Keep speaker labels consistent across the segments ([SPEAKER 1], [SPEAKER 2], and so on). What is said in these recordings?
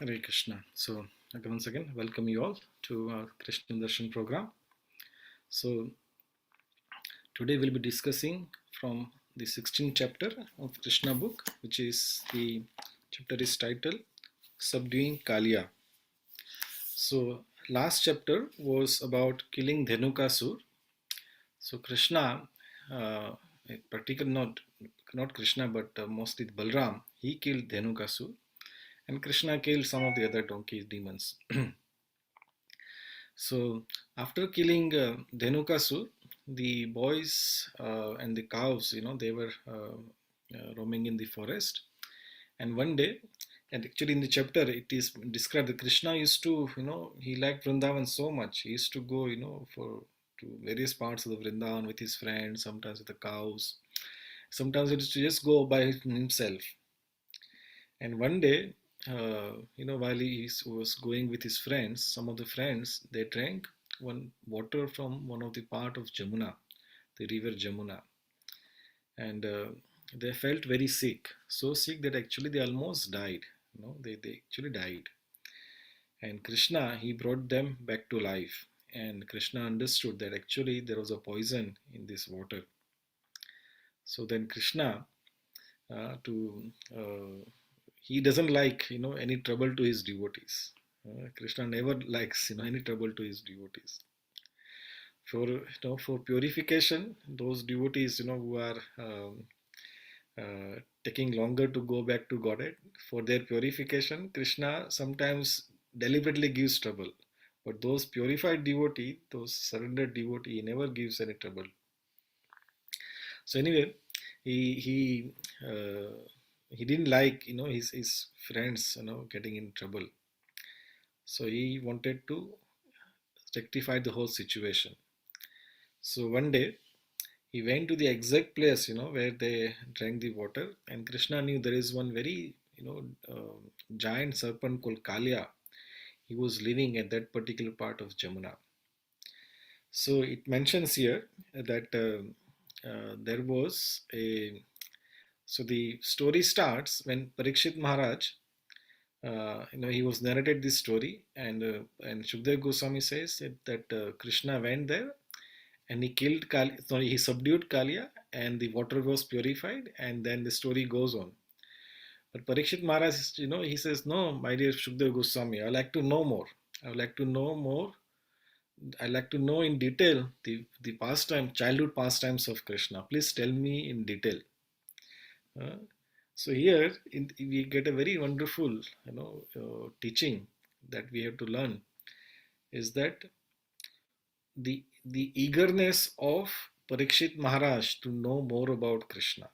[SPEAKER 1] Hare Krishna. So, once again, welcome you all to our Krishna Darshan program. So, today we'll be discussing from the 16th chapter of Krishna book, which is the chapter is titled Subduing Kāliya. So, last chapter was about killing Dhenukasur. So, Krishna, particularly not Krishna, but mostly Balram, he killed Dhenukasur, and Krishna killed some of the other donkey demons. So after killing Dhenukasur, the boys and the cows, they were roaming in the forest. And one day, and actually in the chapter, it is described that Krishna used to, he liked Vrindavan so much. He used to go, for to various parts of the Vrindavan with his friends, sometimes with the cows. Sometimes it used to just go by himself. And one day, while was going with his friends, some of the friends they drank one water from one of the part of Jamuna, the river Jamuna, and they felt very sick, so sick that actually they almost died. They actually died. And Krishna he brought them back to life. And Krishna understood that actually there was a poison in this water. So then Krishna to he doesn't like any trouble to his devotees. Krishna never likes any trouble to his devotees. For purification, those devotees who are taking longer to go back to Godhead, for their purification, Krishna sometimes deliberately gives trouble. But those purified devotee, those surrendered devotee, he never gives any trouble. So anyway, he he didn't like his friends getting in trouble. So he wanted to rectify the whole situation. So one day he went to the exact place where they drank the water, and Krishna knew there is one very giant serpent called Kāliya. He was living at that particular part of Jamuna. So it mentions here that there was a. So the story starts when Parikshit Maharaj, he was narrated this story, and Shukdev Goswami says that Krishna went there and he killed Kali, sorry, he subdued Kaliya, and the water was purified, and then the story goes on. But Parikshit Maharaj, he says, no, my dear Shukdev Goswami, I like to know more. I would like to know more. I like to know in detail the childhood pastimes of Krishna. Please tell me in detail. Uh, so here we get a very wonderful, teaching that we have to learn is that the eagerness of Parikshit Maharaj to know more about Krishna.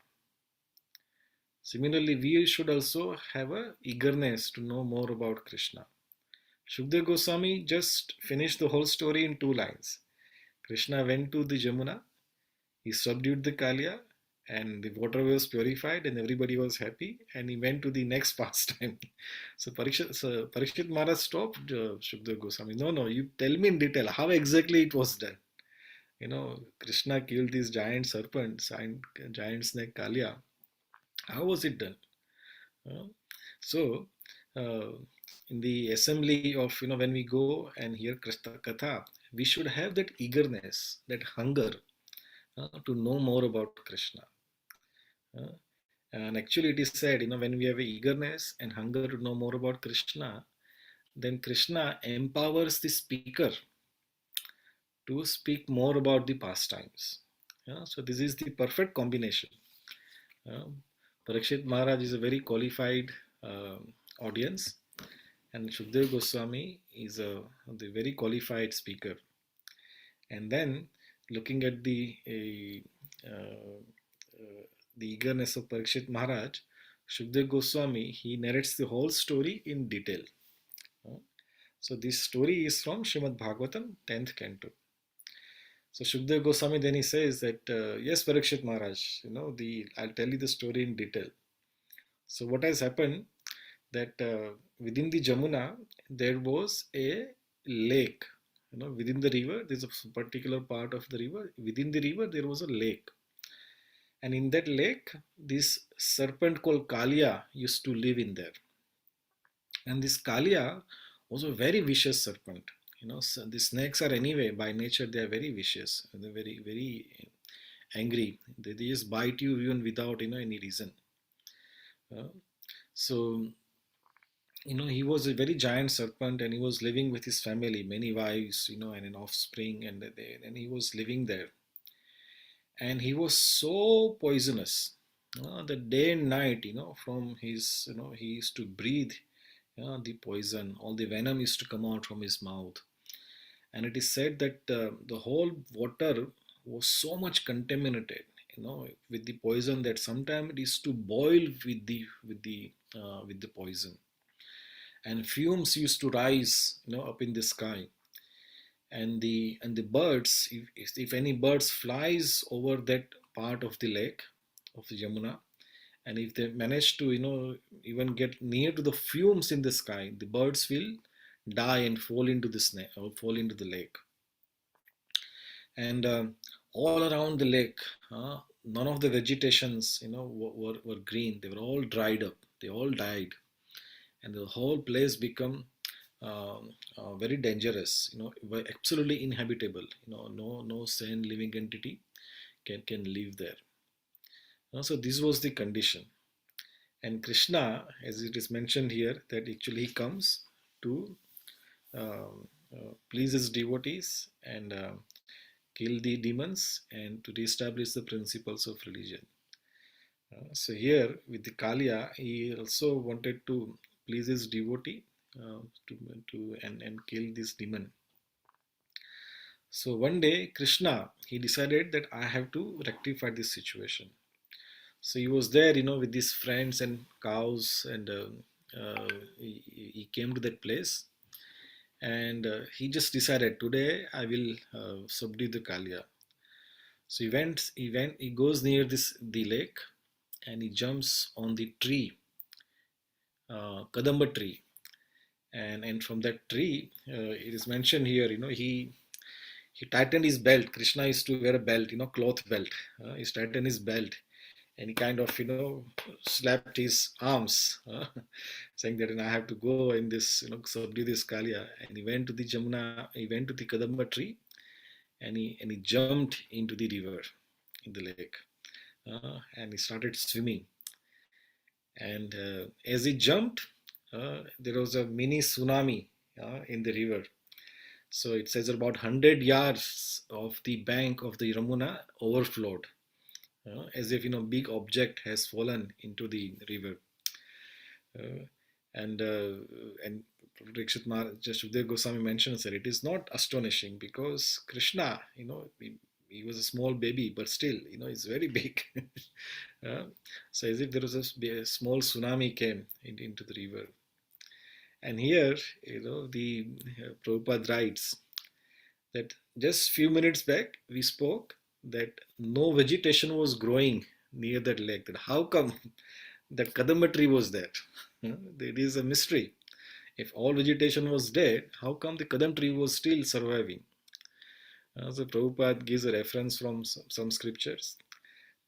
[SPEAKER 1] Similarly, we should also have a eagerness to know more about Krishna. Shukdev Goswami just finished the whole story in 2 lines. Krishna went to the Jamuna, he subdued the Kaliya, and the water was purified, and everybody was happy, and he went to the next pastime. So Parikshit Maharaj stopped Shukdev Goswami. No, you tell me in detail how exactly it was done. Krishna killed this giant serpent, giant snake Kalia. How was it done? Uh, so, uh, in the assembly of, when we go and hear Krishna Katha, we should have that eagerness, that hunger to know more about Krishna. Uh, and actually, it is said, when we have a eagerness and hunger to know more about Krishna, then Krishna empowers the speaker to speak more about the pastimes. So this is the perfect combination. Parikshit Maharaj is a very qualified audience, and Shukdev Goswami is the very qualified speaker. And then looking at the eagerness of Parikshit Maharaj, Shukdev Goswami he narrates the whole story in detail. So this story is from Srimad Bhagavatam 10th canto. So Shukdev Goswami then he says that yes, Parikshit Maharaj, I'll tell you the story in detail. So what has happened that within the Jamuna there was a lake. Within the river there's a particular part of the river. Within the river there was a lake, and in that lake this serpent called Kalia used to live in there. And this Kalia was a very vicious serpent. So the snakes are anyway by nature they are very vicious, and they're very very angry. They just bite you even without any reason. Uh, so he was a very giant serpent, and he was living with his family, many wives, and an offspring, and he was living there, and he was so poisonous. The day and night, from his, he used to breathe, the poison, all the venom used to come out from his mouth. And it is said that the whole water was so much contaminated, with the poison, that sometimes it used to boil with the poison, and fumes used to rise, up in the sky. And the birds, if any birds flies over that part of the lake of the Yamuna, and if they manage to even get near to the fumes in the sky, the birds will die and fall into the snake or fall into the lake. And all around the lake, none of the vegetations were green. They were all dried up, they all died, and the whole place become very dangerous, absolutely inhabitable. No sane living entity can live there. So this was the condition. And Krishna, as it is mentioned here, that actually he comes to please his devotees and kill the demons and to reestablish the principles of religion. So here with the Kalia, he also wanted to please his devotee, and kill this demon. So one day Krishna, he decided that I have to rectify this situation. So he was there, with his friends and cows, and he came to that place, and he just decided, today I will subdue the Kalia. So he goes near the lake, and he jumps on the tree, Kadamba tree, and from that tree, it is mentioned here, he tightened his belt. Krishna used to wear a belt, cloth belt. He tightened his belt, and he kind of, slapped his arms, saying that, I have to go in this, subdue this Kalia. And he went to the Jamuna, he went to the Kadamba tree, and he jumped into the river, in the lake, and he started swimming. And as he jumped, there was a mini tsunami in the river. So it says about 100 yards of the bank of the Ramuna overflowed, as if big object has fallen into the river. Uh, and Parikshit Shukdev Goswami mentions that it is not astonishing, because Krishna, he was a small baby, but still, he's very big. Uh, so as if there was a small tsunami came into the river. And here, the Prabhupada writes that just few minutes back we spoke that no vegetation was growing near that lake. That how come that Kadamba tree was there? It is a mystery. If all vegetation was dead, how come the Kadam tree was still surviving? So Prabhupada gives a reference from some scriptures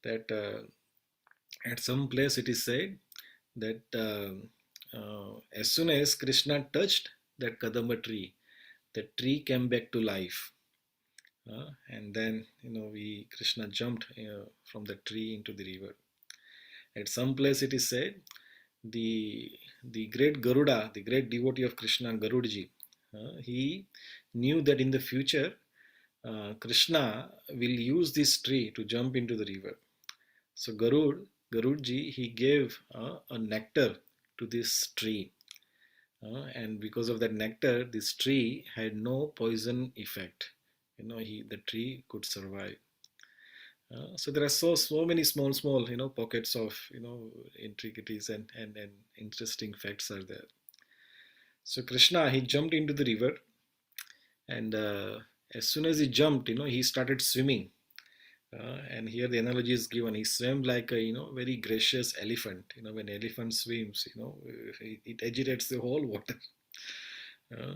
[SPEAKER 1] that at some place it is said that as soon as Krishna touched that Kadamba tree, the tree came back to life. And then we Krishna jumped from the tree into the river. At some place it is said the great Garuda, the great devotee of Krishna, Garudji, he knew that in the future Krishna will use this tree to jump into the river. So Garudji, he gave a nectar to this tree, and because of that nectar, this tree had no poison effect. The tree could survive. So there are so many small pockets of intricacies and interesting facts are there. So Krishna, he jumped into the river, and as soon as he jumped, he started swimming. And here the analogy is given. He swam like a very gracious elephant. When elephant swims, it agitates the whole water. Uh,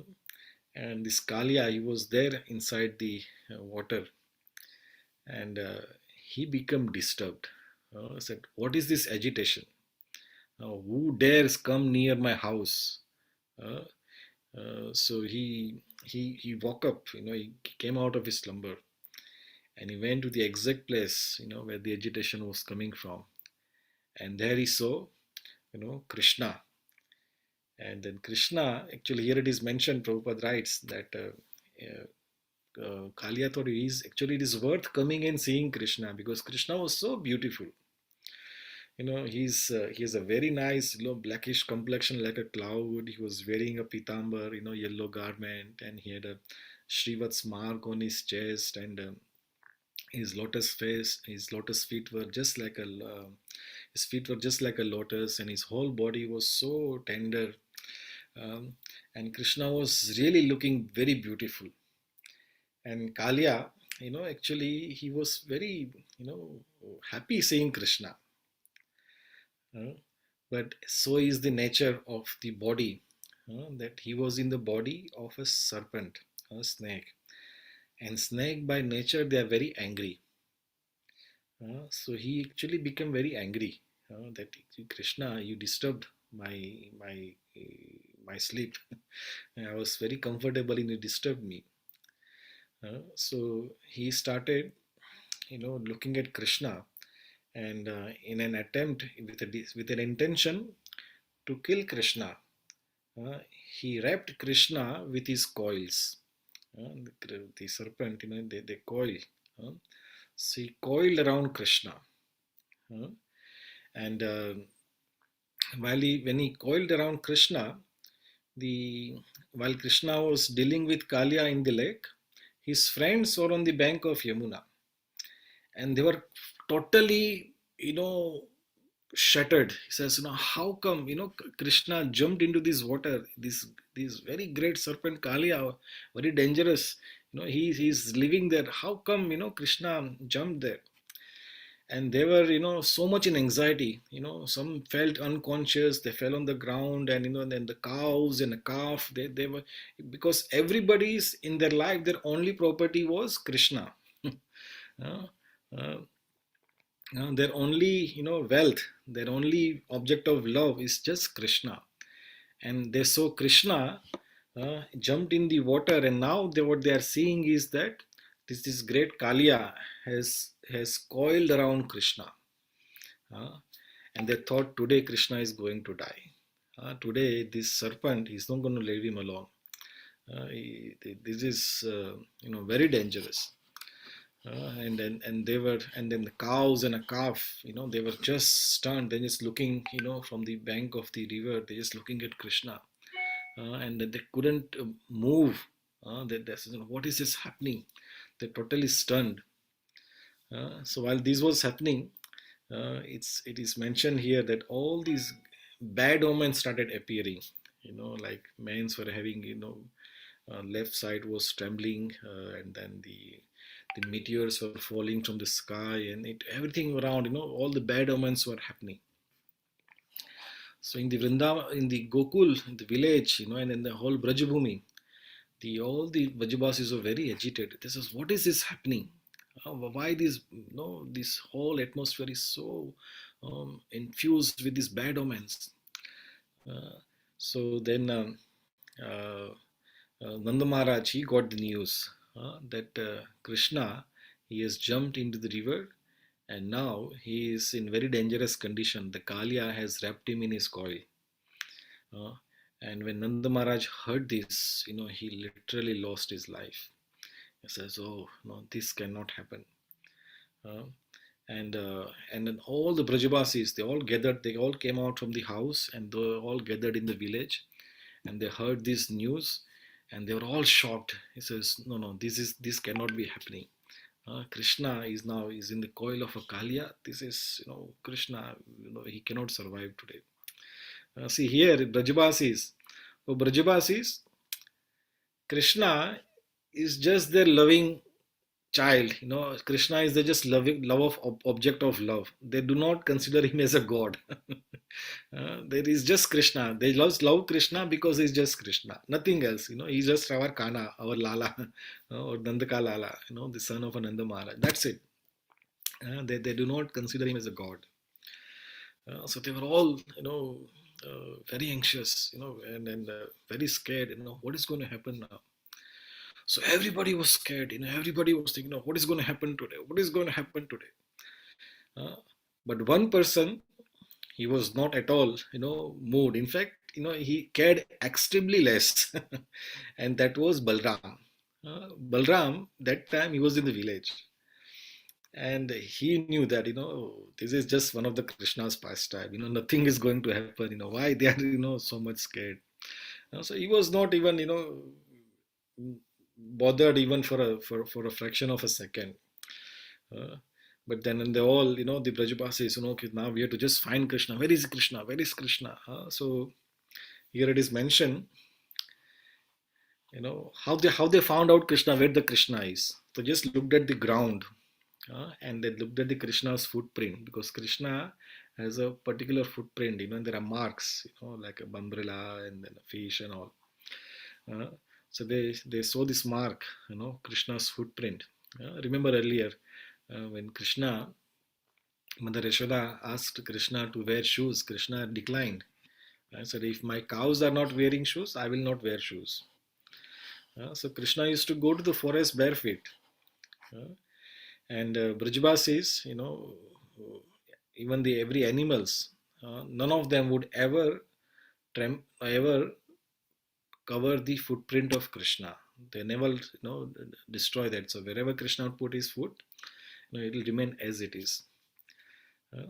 [SPEAKER 1] and this Kalia, he was there inside the water, and he became disturbed. Said, "What is this agitation? Who dares come near my house?" Uh, so he woke up, he came out of his slumber, and he went to the exact place, where the agitation was coming from. And there he saw, Krishna. And then Krishna, actually, here it is mentioned, Prabhupada writes that Kaliya thought it is worth coming and seeing Krishna because Krishna was so beautiful. He has a very nice, blackish complexion like a cloud. He was wearing a pitambar, yellow garment, and he had a Srivat's mark on his chest, and his lotus feet were just like his feet were just like a lotus, and his whole body was so tender. Um, and Krishna was really looking very beautiful. And Kalia, actually, he was very, happy seeing Krishna. Uh, but so is the nature of the body, that he was in the body of a serpent, a snake. And snake by nature, they are very angry. So he actually became very angry, that Krishna, you disturbed my sleep. I was very comfortable and you disturbed me. So he started, looking at Krishna, and in an attempt with an intention to kill Krishna, uh, he wrapped Krishna with his coils. The serpent, they coil. Uh, so he coiled around Krishna, uh, and when he coiled around Krishna, the while Krishna was dealing with Kalia in the lake, his friends were on the bank of Yamuna, and they were totally, shattered. He says, how come, Krishna jumped into this water, this very great serpent Kalia, very dangerous. He's living there. How come, Krishna jumped there? And they were, so much in anxiety. Some felt unconscious, they fell on the ground, and then the cows and the calf, they were, because everybody's in their life, their only property was Krishna. Uh, uh, their only, wealth, their only object of love is just Krishna. And they saw Krishna jumped in the water, and now what they are seeing is that this great Kalia has coiled around Krishna. Uh, and they thought today Krishna is going to die. Today this serpent is not going to leave him alone. This is, very dangerous. And then the cows and a calf, they were just stunned. They're just looking, from the bank of the river. They're just looking at Krishna, and they couldn't move. They said, what is this happening? They're totally stunned. So while this was happening, it is mentioned here that all these bad omens started appearing. Like mans were having, left side was trembling, and then the meteors were falling from the sky, and everything around, all the bad omens were happening. So in the Vrindavan, in the Gokul, in the village, and in the whole Brajabhumi, all the Vajabasis were very agitated. They says, what is this happening? Why this whole atmosphere is so infused with these bad omens? Uh, so then uh, Nanda Maharaj, he got the news that Krishna, he has jumped into the river, and now he is in very dangerous condition. The Kalia has wrapped him in his coil. Uh, and when Nanda Maharaj heard this, he literally lost his life. He says, "Oh no, this cannot happen." Uh, and then all the Brajabasis, they all gathered. They all came out from the house, and they all gathered in the village, and they heard this news, and they were all shocked. He says, "No, no, this cannot be happening. Krishna is in the coil of a Kalia. This is, Krishna. He cannot survive today." See here, Brajabasis. For Brajabasis, Krishna is just their loving child. Krishna is the just loving love of object of love. They do not consider him as a god. There is just Krishna. They love Krishna because he's just Krishna, nothing else. He's just our Kana, our Lala, or Nandaka Lala, the son of Ananda Maharaj. That's it. They do not consider him as a god. So they were all, very anxious, and very scared. What is going to happen now? So everybody was scared. Everybody was thinking, what is going to happen today? What is going to happen today? Uh, but one person, he was not at all, moved. In fact, he cared extremely less, and that was Balram. Balram, that time he was in the village, and he knew that this is just one of the Krishna's pastime. Nothing is going to happen. Why they are so much scared. So he was not even bothered even for a fraction of a second. Uh, but then they all, the Brajabasis, okay, now we have to just find Krishna. Where is Krishna? Where is Krishna? So here it is mentioned, how they found out Krishna, where the Krishna is. So just looked at the ground, and they looked at the Krishna's footprint, because Krishna has a particular footprint, and there are marks, like a umbrella and then a fish and all. Uh, so they saw this mark, Krishna's footprint. Remember earlier when Mother Yashoda asked Krishna to wear shoes, Krishna declined. I said, if my cows are not wearing shoes, I will not wear shoes. So Krishna used to go to the forest barefoot. Uh, and Brajbasis, even the every animals, none of them would ever cover the footprint of Krishna. They never, destroy that. So wherever Krishna would put his foot, it will remain as it is.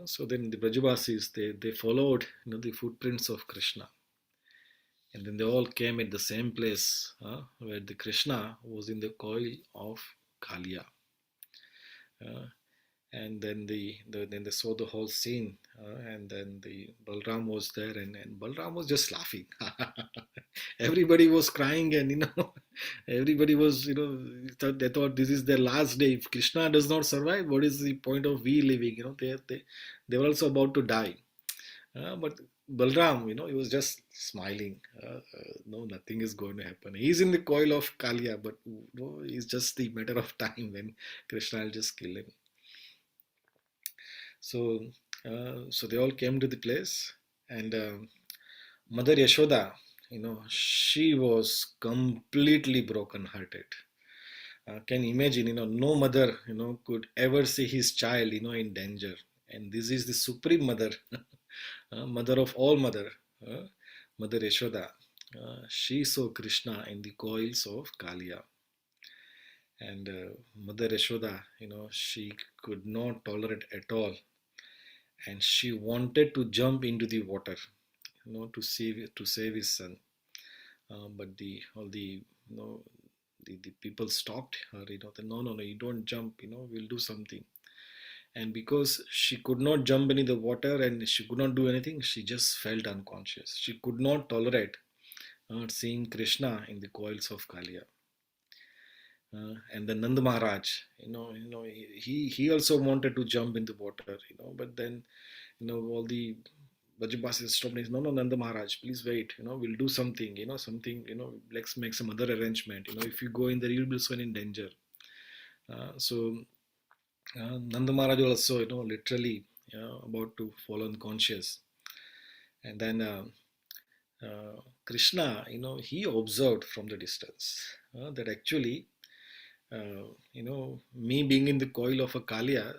[SPEAKER 1] So then the Brajabasis, they followed, the footprints of Krishna, and then they all came at the same place where the Krishna was in the coil of Kaliya. Uh, and then they saw the whole scene, and then the Balram was there, and Balram was just laughing. Everybody was crying, and everybody was, they thought this is their last day. If Krishna does not survive, what is the point of we living? They were also about to die. But Balram, he was just smiling. No, nothing is going to happen. He's in the coil of Kaliya, but it's just the matter of time when Krishna will just kill him. So they all came to the place, and Mother Yashoda, she was completely broken-hearted. Can you imagine, no mother, could ever see his child, in danger. And this is the supreme mother, mother of all mother, Mother Yashoda. She saw Krishna in the coils of Kaliya. And Mother Yashoda, she could not tolerate at all, and she wanted to jump into the water, to save his son. But the people stopped her. No, no, no, you don't jump. We'll do something. And because she could not jump into the water and she could not do anything, she just felt unconscious. She could not tolerate seeing Krishna in the coils of Kaliya. And then Nanda Maharaj, he also wanted to jump in the water, but then, all the Vajabasis stopped. No, no, Nanda Maharaj, please wait. We'll do something. Something. Let's make some other arrangement. If you go in there, you'll be soon in danger. So Nanda Maharaj also, literally about to fall unconscious, and then Krishna, he observed from the distance that actually, me being in the coil of a Kaliya,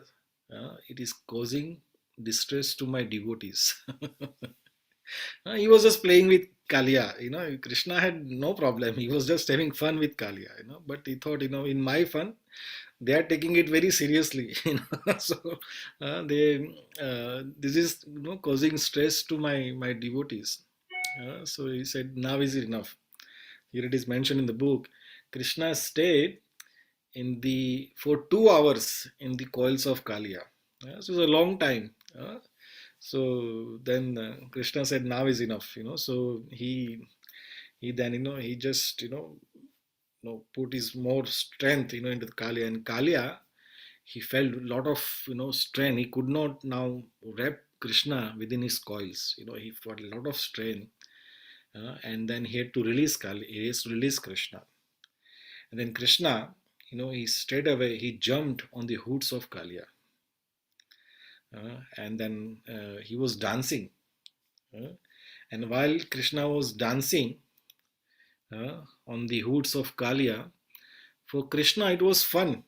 [SPEAKER 1] it is causing distress to my devotees. He was just playing with Kaliya. Krishna had no problem. He was just having fun with Kaliya. But he thought, in my fun, they are taking it very seriously. So this is, causing stress to my devotees. So he said, now is enough. Here it is mentioned in the book. Krishna stayed for 2 hours in the coils of Kaliya. So it was a long time. So then Krishna said, now is enough. So he then, he just, put his more strength, into the Kaliya. And Kaliya, he felt a lot of, strain. He could not now wrap Krishna within his coils. He felt a lot of strain. And then he had to release Kaliya. He has to release Krishna. And then Krishna, he straight away, he jumped on the hoods of Kaliya. And then he was dancing. And while Krishna was dancing on the hoods of Kaliya, for Krishna it was fun,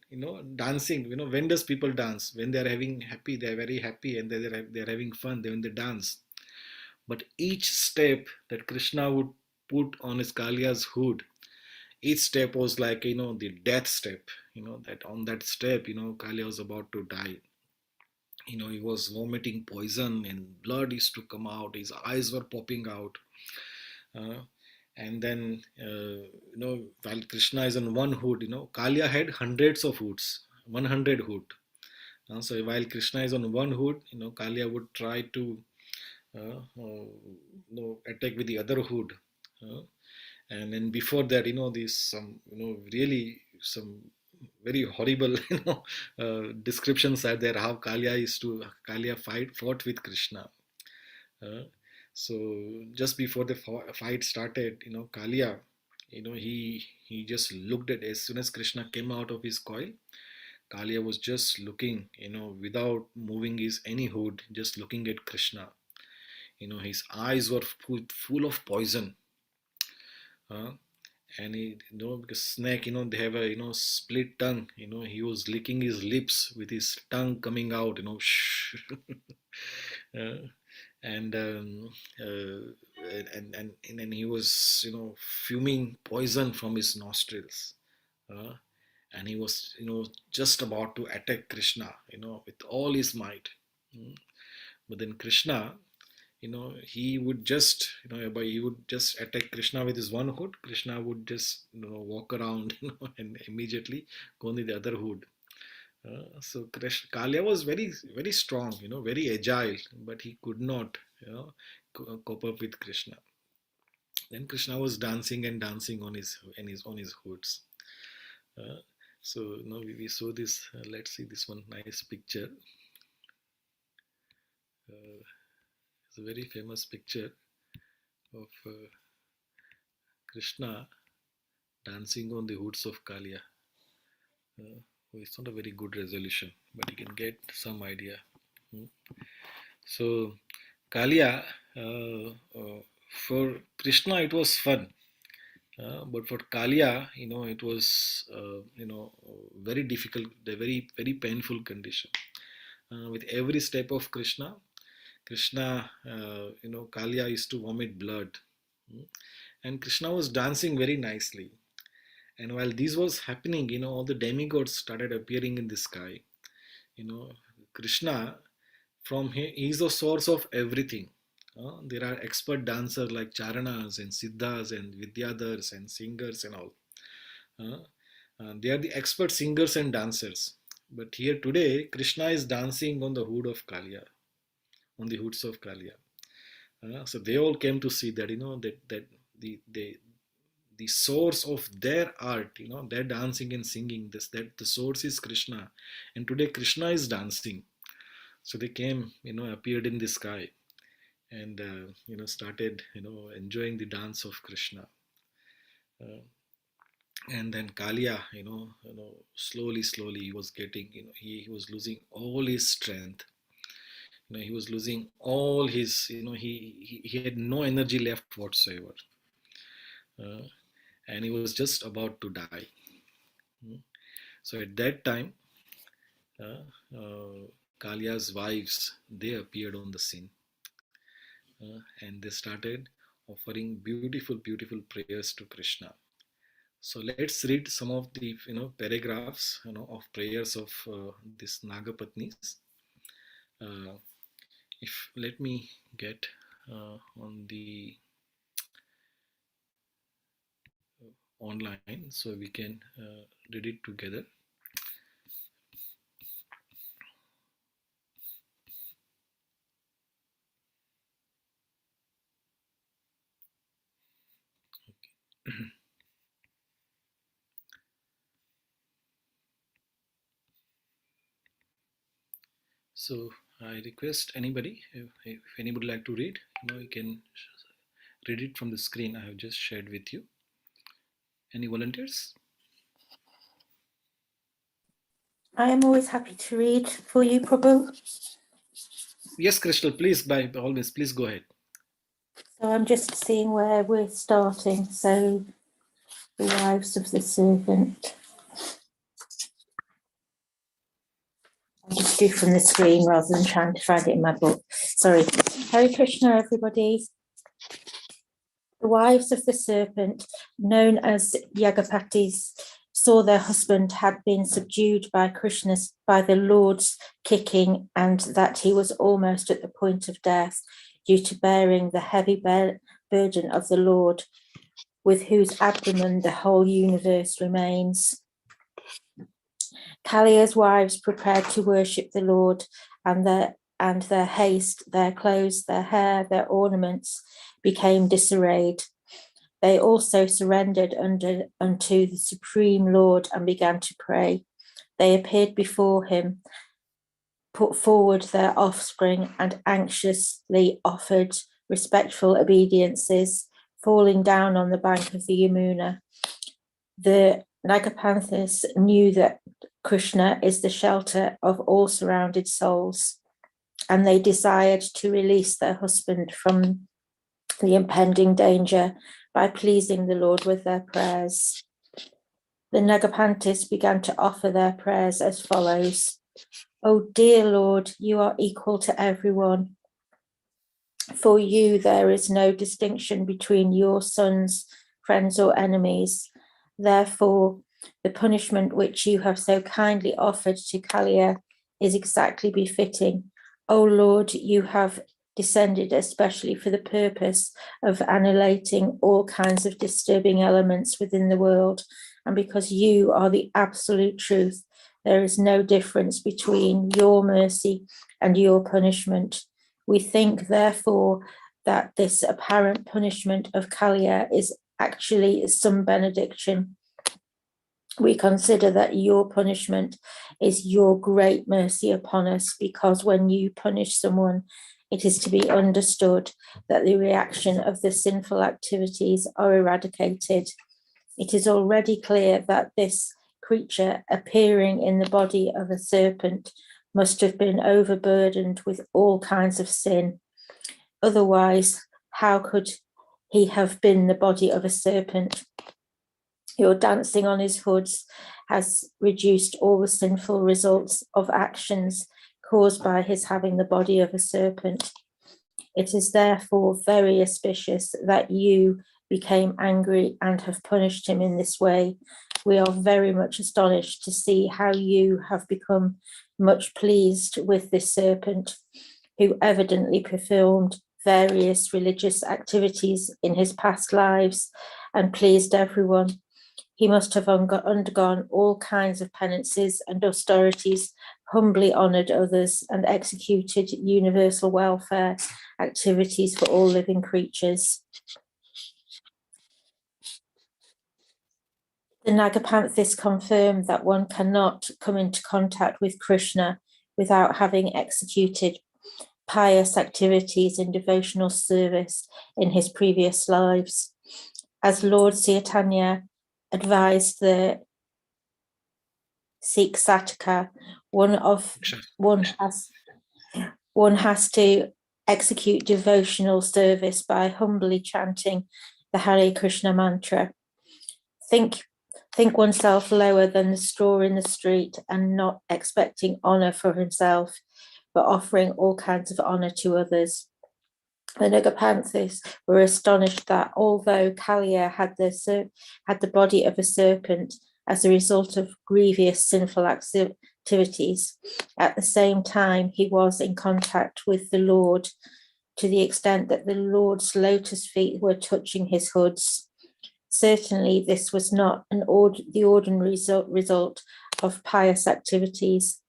[SPEAKER 1] dancing. When does people dance? When they are having happy, they are very happy, and they are having fun. When they dance, but each step that Krishna would put on his Kaliya's hood, each step was like the death step. That on that step, Kaliya was about to die. He was vomiting poison and blood used to come out. His eyes were popping out. Uh, and then, while Krishna is on one hood, Kaliya had hundreds of hoods, 100 hood. So while Krishna is on one hood, Kaliya would try to attack with the other hood. Uh, and then before that, these some, really some very horrible, descriptions are there how Kaliya fought with Krishna. Uh, so just before the fight started, Kaliya, he just looked at, as soon as Krishna came out of his coil, Kaliya was just looking, without moving his any hood, just looking at Krishna. His eyes were full of poison. Uh, and because snake, they have a split tongue. He was licking his lips with his tongue coming out. Shh. uh, and and then he was fuming poison from his nostrils. Uh, and he was just about to attack Krishna with all his might. Mm. But then Krishna, he would just he would just attack Krishna with his one hood. Krishna would just walk around and immediately go on the other hood. So Kaliya was very very strong, very agile, but he could not cope up with Krishna. Then Krishna was dancing and dancing on his hoods. uh, so we saw this. Let's see this one nice picture. It's a very famous picture of Krishna dancing on the hoods of Kaliya. It's not a very good resolution, but you can get some idea. Hmm. So, Kaliya, for Krishna it was fun, but for Kaliya, it was very difficult, a very very painful condition. With every step of Krishna, Kaliya used to vomit blood. Hmm. And Krishna was dancing very nicely. And while this was happening, all the demigods started appearing in the sky. You know, Krishna, from he is the source of everything. There are expert dancers like Charanas and Siddhas and Vidyadhars and singers and all. Uh, they are the expert singers and dancers. But here today, Krishna is dancing on the hood of Kaliya, on the hoods of Kaliya. So they all came to see that that the source of their art, their dancing and singing, this that the source is Krishna, and today Krishna is dancing. So they came, appeared in the sky, and started enjoying the dance of Krishna. Uh, and then Kaliya, slowly he was getting, he was losing all his strength. He was losing all his, he had no energy left whatsoever. Uh, and he was just about to die. Mm. So at that time, uh, Kaliya's wives, they appeared on the scene, and they started offering beautiful, beautiful prayers to Krishna. So let's read some of the paragraphs of prayers of this Nagapatnis. Uh, if let me get on the online so we can read it together. So I request anybody, if anybody would like to read, you can read it from the screen I have just shared with you. Any volunteers?
[SPEAKER 2] I am always happy to read for you, Prabhu.
[SPEAKER 1] Yes, Crystal, please, by all means, please go ahead.
[SPEAKER 2] So I'm just seeing where we're starting. So the wives of the serpent. I'll just do from the screen rather than trying to find it in my book. Sorry. Hare Krishna, everybody. The wives of the serpent, known as Yagapatis, saw their husband had been subdued by the Lord's kicking, and that he was almost at the point of death due to bearing the heavy burden of the Lord, with whose abdomen the whole universe remains. Kāliya's wives prepared to worship the Lord, and their haste, their clothes, their hair, their ornaments became disarrayed. They also surrendered unto the Supreme Lord and began to pray. They appeared before him, put forward their offspring, and anxiously offered respectful obediences, falling down on the bank of the Yamuna. The Nagapanthas knew that Krishna is the shelter of all surrounded souls, and they desired to release their husband from the impending danger by pleasing the Lord with their prayers. The Nagapanthas began to offer their prayers as follows. O dear Lord, you are equal to everyone. For you, there is no distinction between your sons, friends, or enemies. Therefore, the punishment which you have so kindly offered to Kāliya is exactly befitting. O Lord, you have descended especially for the purpose of annihilating all kinds of disturbing elements within the world. And because you are the absolute truth, there is no difference between your mercy and your punishment. We think, therefore, that this apparent punishment of Kāliya is actually some benediction. We consider that your punishment is your great mercy upon us, because when you punish someone, it is to be understood that the reaction of the sinful activities are eradicated. It is already clear that this creature appearing in the body of a serpent must have been overburdened with all kinds of sin. Otherwise, how could he have been the body of a serpent? Your dancing on his hoods has reduced all the sinful results of actions caused by his having the body of a serpent. It is therefore very auspicious that you became angry and have punished him in this way. We are very much astonished to see how you have become much pleased with this serpent, who evidently performed various religious activities in his past lives and pleased everyone. He must have undergone all kinds of penances and austerities, humbly honoured others, and executed universal welfare activities for all living creatures. The Nagapanthas confirm that one cannot come into contact with Krishna without having executed pious activities and devotional service in his previous lives. As Lord Chaitanya advised the Sikh Sataka, one has to execute devotional service by humbly chanting the Hare Krishna mantra. Think oneself lower than the straw in the street and not expecting honor for himself, but offering all kinds of honor to others. The Nagapanthas were astonished that although Kāliya had the body of a serpent as a result of grievous sinful activities, at the same time he was in contact with the Lord to the extent that the Lord's lotus feet were touching his hoods. Certainly, this was not the ordinary result of pious activities.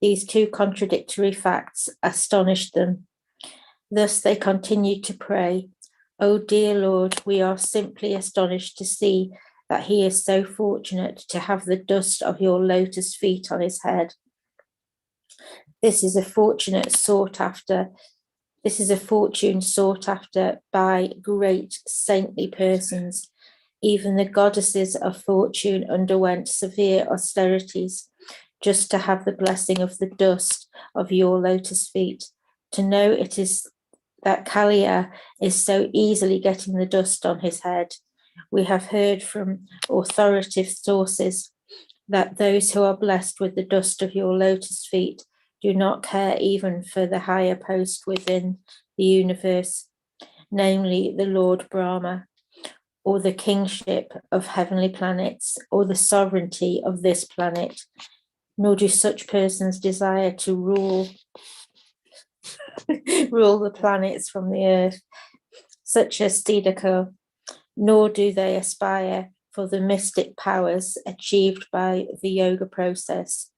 [SPEAKER 2] These two contradictory facts astonished them. Thus they continued to pray, "O dear Lord, we are simply astonished to see that he is so fortunate to have the dust of your lotus feet on his head. This is a fortune sought after by great saintly persons. Even the goddesses of fortune underwent severe austerities just to have the blessing of the dust of your lotus feet. To know it is that Kāliya is so easily getting the dust on his head. We have heard from authoritative sources that those who are blessed with the dust of your lotus feet do not care even for the higher post within the universe, namely the Lord Brahma, or the kingship of heavenly planets, or the sovereignty of this planet, nor do such persons desire to rule the planets from the earth, such as Tidaka, nor do they aspire for the mystic powers achieved by the yoga process,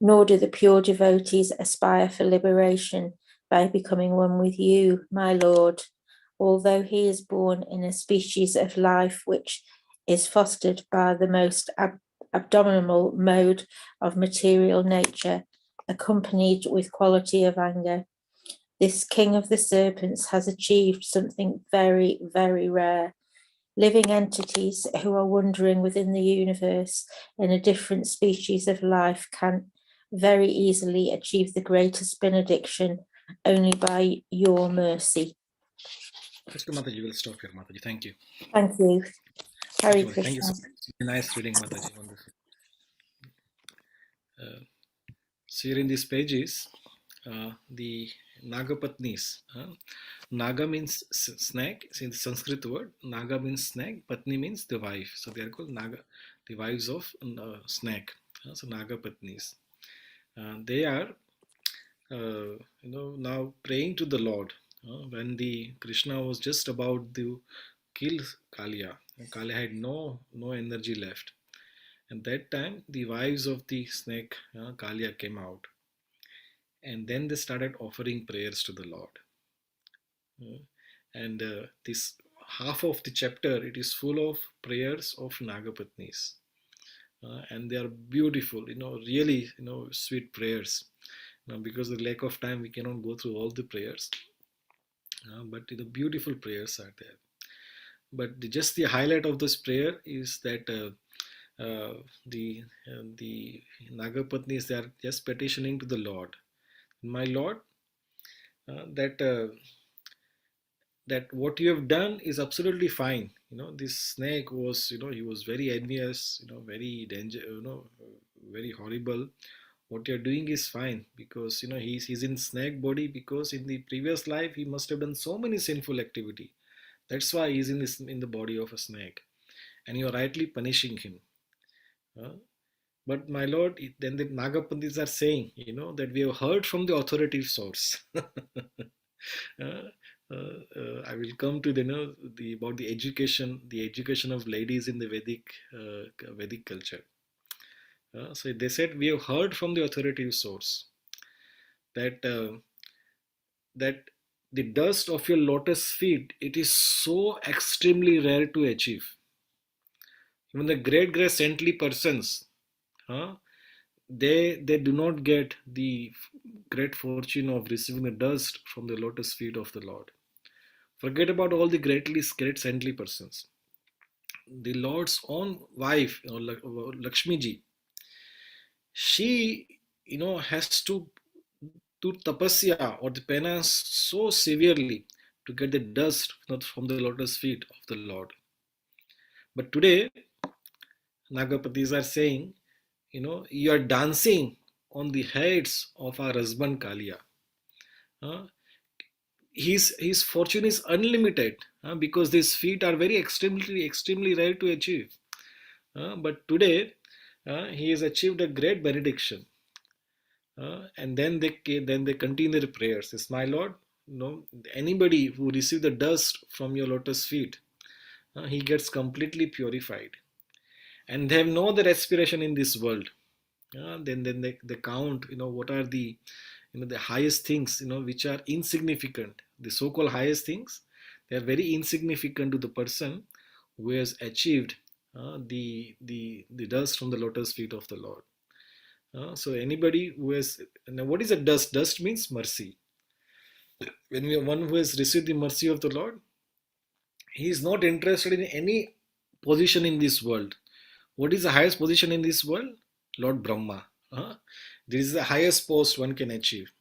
[SPEAKER 2] nor do the pure devotees aspire for liberation by becoming one with you, my Lord, although he is born in a species of life which is fostered by the most abominable mode of material nature, accompanied with quality of anger. This king of the serpents has achieved something very, very rare. Living entities who are wandering within the universe in a different species of life can very easily achieve the greatest benediction only by your mercy.
[SPEAKER 1] Okay, Mataji, we'll stop here, Mataji. Thank you.
[SPEAKER 2] Thank you. Hare
[SPEAKER 1] Thank you, thank you so
[SPEAKER 2] Krishna.
[SPEAKER 1] much. Nice reading, Mataji. Wonderful. So here in these pages, the Nagapatnis. Naga means snake. In the Sanskrit word, Naga means snake. Patni means the wife. So they are called Naga, the wives of snake. So Nagapatnis. They are, now praying to the Lord. When the Krishna was just about to kill Kaliya, Kaliya had no energy left. And that time, the wives of the snake Kaliya came out, and then they started offering prayers to the Lord. And this half of the chapter, it is full of prayers of Nagapatnis. And they are beautiful, really, sweet prayers. Now, because of the lack of time, we cannot go through all the prayers. But the beautiful prayers are there. But just the highlight of this prayer is that the Nagapatnis, they are just petitioning to the Lord. My Lord, that that what you have done is absolutely fine. This snake was, he was very envious, very danger, very horrible. What you're doing is fine, because he's in snake body, because in the previous life he must have done so many sinful activity. That's why he's in the body of a snake, and you're rightly punishing him. Uh, but my lord, then the Nagapandits are saying, that we have heard from the authoritative source. I will come to the about the education of ladies in the Vedic culture. So they said, we have heard from the authoritative source that that the dust of your lotus feet, it is so extremely rare to achieve. Even the great saintly persons, huh, they do not get the great fortune of receiving the dust from the lotus feet of the Lord. Forget about all the great saintly persons. The Lord's own wife, Lakshmi ji, she, has to do tapasya or the penance so severely to get the dust from the lotus feet of the Lord. But today, Nagapatis are saying, you are dancing on the heads of our husband Kaliya. His fortune is unlimited, because these feet are very extremely rare to achieve. But today, he has achieved a great benediction. And then they continue their prayers. Says, my Lord, anybody who receives the dust from your lotus feet, he gets completely purified, and they have no other aspiration in this world. Then they count, what are the the highest things, which are insignificant. The so-called highest things, they are very insignificant to the person who has achieved the dust from the lotus feet of the Lord. So anybody who has, now what is a dust? Dust means mercy. When we are one who has received the mercy of the Lord, he is not interested in any position in this world. What is the highest position in this world? Lord Brahma. This is the highest post one can achieve.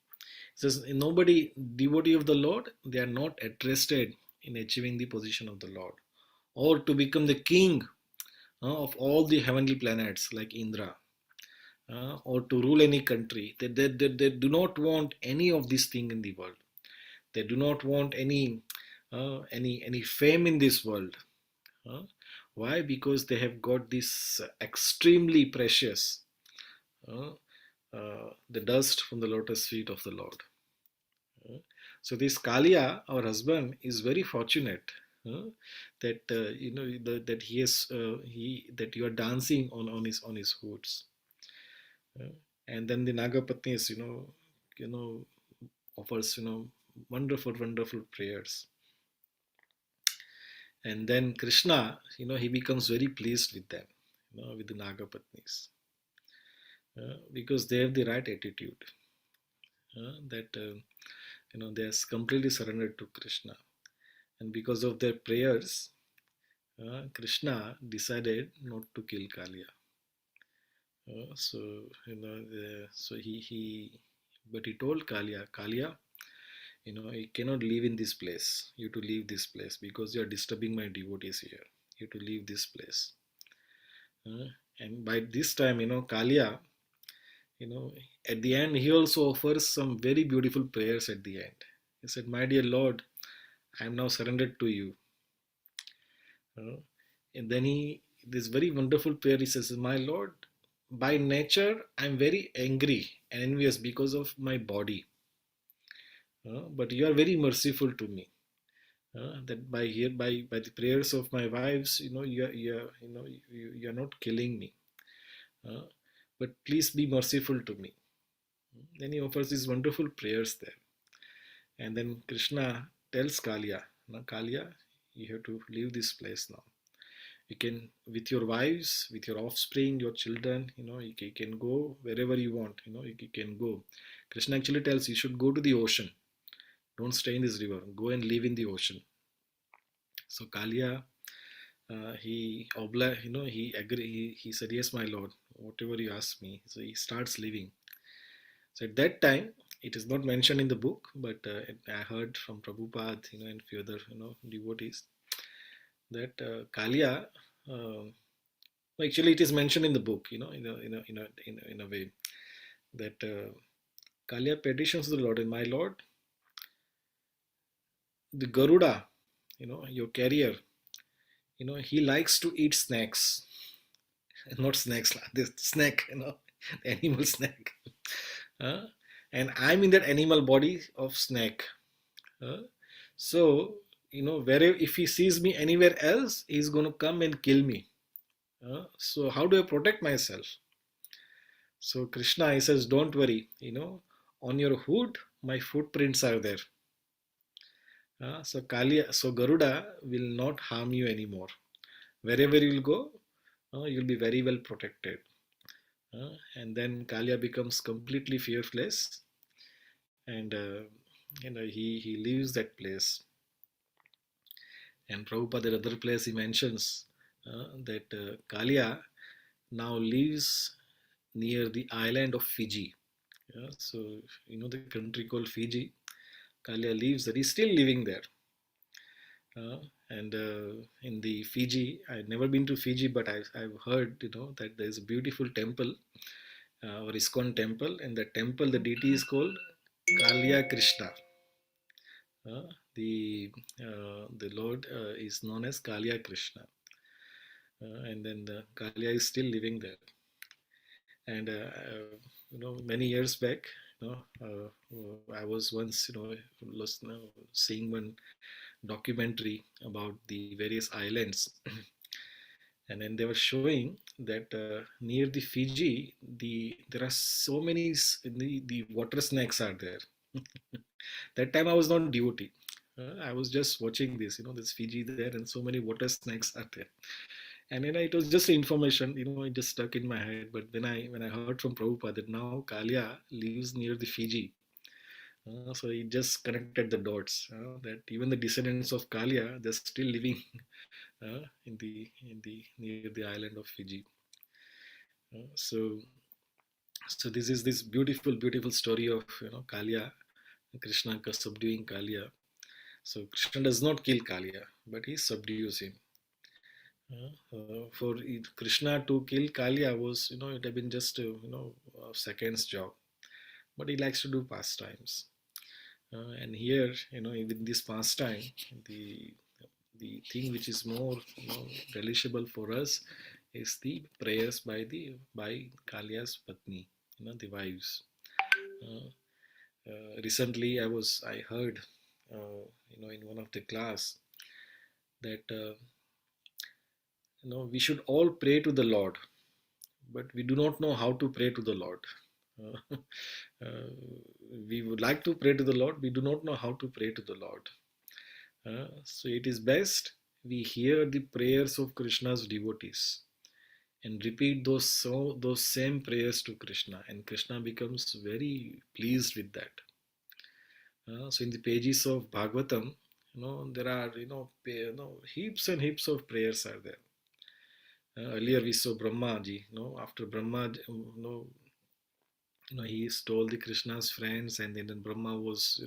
[SPEAKER 1] says nobody devotee of the Lord, they are not interested in achieving the position of the Lord or to become the king of all the heavenly planets like Indra, or to rule any country. They do not want any of this thing in the world. They do not want any fame in this world. Uh, why? Because they have got this extremely precious, uh, the dust from the lotus feet of the Lord. Uh, so this Kalia, our husband, is very fortunate, uh, that that he has he that you are dancing on his hoods. Uh, and then the Nagapatni is you know offers wonderful prayers. And then Krishna, he becomes very pleased with them, with the Nagapatnis, because they have the right attitude, that they are completely surrendered to Krishna. And because of their prayers, Krishna decided not to kill Kaliya. So so but he told Kaliya, you cannot live in this place. You have to leave this place because you are disturbing my devotees here. You have to leave this place. Uh, and by this time, Kaliya, you know, at the end, he also offers some very beautiful prayers at the end. He said, "My dear Lord, I am now surrendered to you." Uh, and then this very wonderful prayer, he says, "My Lord, by nature, I am very angry and envious because of my body. But you are very merciful to me. That by the prayers of my wives, you are not killing me. Uh, but please be merciful to me." Then he offers these wonderful prayers there. And then Krishna tells Kaliya, "Now, Kaliya, you have to leave this place now. You can, with your wives, with your offspring, your children, you can go wherever you want, you can go." Krishna actually tells you should go to the ocean. Don't stay in this river. Go and live in the ocean. So Kaliya, he agreed. He said, "Yes, my lord, whatever you ask me." So he starts living. So at that time, it is not mentioned in the book, but I heard from Prabhupada, and few other, devotees, that Kaliya, actually it is mentioned in the book, in a way, that Kaliya petitions the Lord, and my Lord, the Garuda, your carrier, he likes to eat snacks, not snacks, this snack, the animal snack. Uh, and I'm in that animal body of snake. Uh, so, wherever, if he sees me anywhere else, he's going to come and kill me. So, how do I protect myself? So, Krishna, he says, don't worry, on your hood, my footprints are there. So Garuda will not harm you anymore. Wherever you'll go, you'll be very well protected. And then Kalia becomes completely fearless, and he leaves that place. And Prabhupada, at other place, he mentions that Kalia now lives near the island of Fiji. So the country called Fiji. Kalia lives there. He's still living there. And in the Fiji, I've never been to Fiji, but I've heard that there's a beautiful temple, or ISKCON temple, and the temple, the deity is called Kalia Krishna. Uh, the Lord is known as Kalia Krishna, and then the Kalia is still living there. And many years back, I was once seeing one documentary about the various islands, and then they were showing that near the Fiji, there are so many the water snakes are there. That time I was not devotee. I was just watching this, this Fiji there, and so many water snakes are there. And it was just information, it just stuck in my head. But when I heard from Prabhupada that now Kalia lives near the Fiji, so he just connected the dots, that even the descendants of Kalia, they're still living in the near the island of Fiji. So this is this beautiful story of Kalia, Krishna subduing Kaliya. So Krishna does not kill Kaliya, but he subdues him. For Krishna to kill Kaliya was, it had been just a second's job, but he likes to do pastimes. And here, with this pastime, the the thing which is more, relishable for us is the prayers by Kaliya's patni, the wives. Uh, Recently, I heard, in one of the class that we should all pray to the Lord, but we do not know how to pray to the Lord. Uh, uh, we would like to pray to the Lord, we do not know how to pray to the Lord. So it is best we hear the prayers of Krishna's devotees and repeat those same prayers to Krishna, and Krishna becomes very pleased with that. So in the pages of Bhagavatam, there are heaps and heaps of prayers are there. Earlier we saw Brahma ji, after Brahma, he stole the Krishna's friends, and then Brahma was,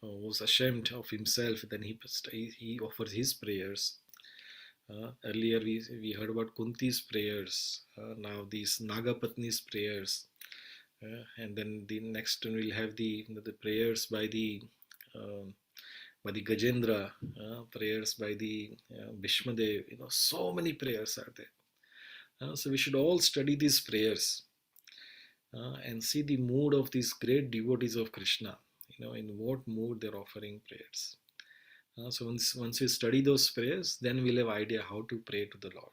[SPEAKER 1] was ashamed of himself. Then he offers his prayers. Earlier we heard about Kunti's prayers. Now these Nagapatni's prayers, and then the next one we'll have the prayers um, by the Gajendra, prayers by the Bhishmadev. So many prayers are there. So we should all study these prayers and see the mood of these great devotees of Krishna. In what mood they're offering prayers. So once we study those prayers, then we'll have idea how to pray to the Lord.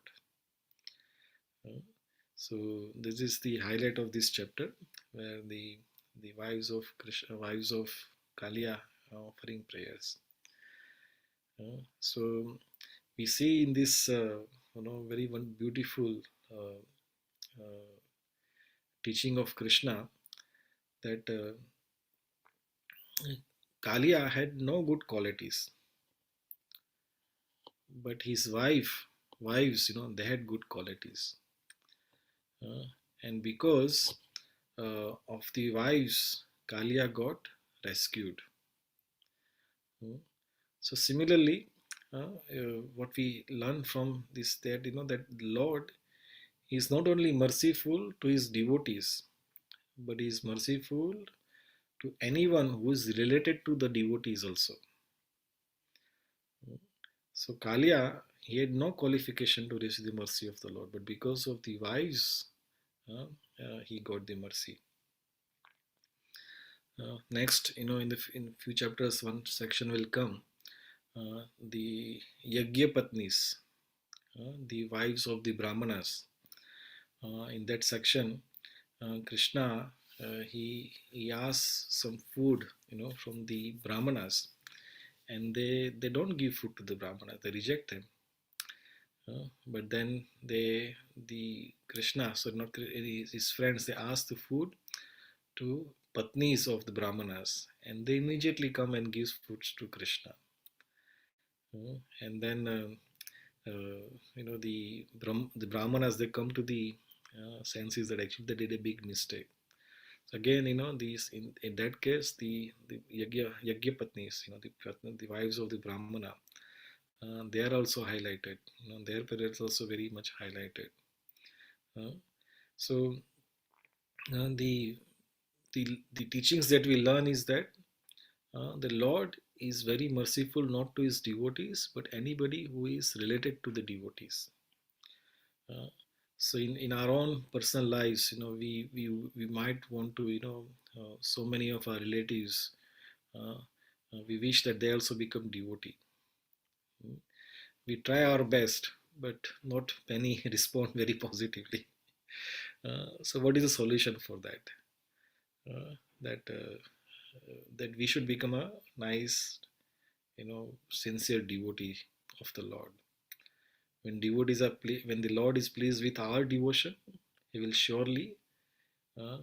[SPEAKER 1] So this is the highlight of this chapter, where the wives of Krishna, wives of Kaliya are offering prayers. So we see in this very one beautiful uh, uh, teaching of Krishna that Kaliya had no good qualities, but his wives, they had good qualities. Uh, and because of the wives, Kaliya got rescued. Uh, So similarly, what we learn from this, that that Lord is not only merciful to his devotees, but he is merciful to anyone who is related to the devotees also. So Kaliya, he had no qualification to receive the mercy of the Lord, but because of the wives, he got the mercy. Next, in few chapters, one section will come. The Yagya Patnis, the wives of the Brahmanas. In that section, Krishna, he asks some food, from the Brahmanas, and they don't give food to the Brahmanas; they reject them. But then the Krishna, so not his friends, they ask the food to Patnis of the Brahmanas, and they immediately come and give foods to Krishna. And then the Brahmanas, they come to the senses that actually they did a big mistake. So again, these in that case, the Yagya Patnis, the wives of the Brahmana, they are also highlighted. Their prayers also very much highlighted. Uh, so the the teachings that we learn is that the Lord is very merciful not to his devotees, but anybody who is related to the devotees. Uh, so in our own personal lives, we might want to, so many of our relatives, uh, we wish that they also become devotee. Mm. We try our best, but not many respond very positively. So what is the solution for that? That that we should become a nice, sincere devotee of the Lord. When the Lord is pleased with our devotion, He will surely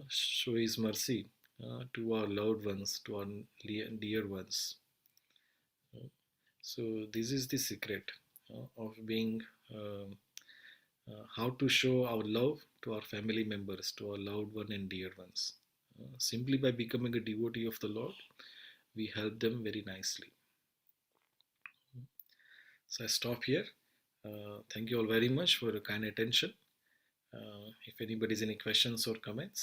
[SPEAKER 1] show His mercy to our loved ones, to our dear ones. Uh, So this is the secret of being, how to show our love to our family members, to our loved one and dear ones. Simply by becoming a devotee of the Lord, we help them very nicely. So I stop here. Thank you all very much for your kind attention. If anybody's any questions or comments,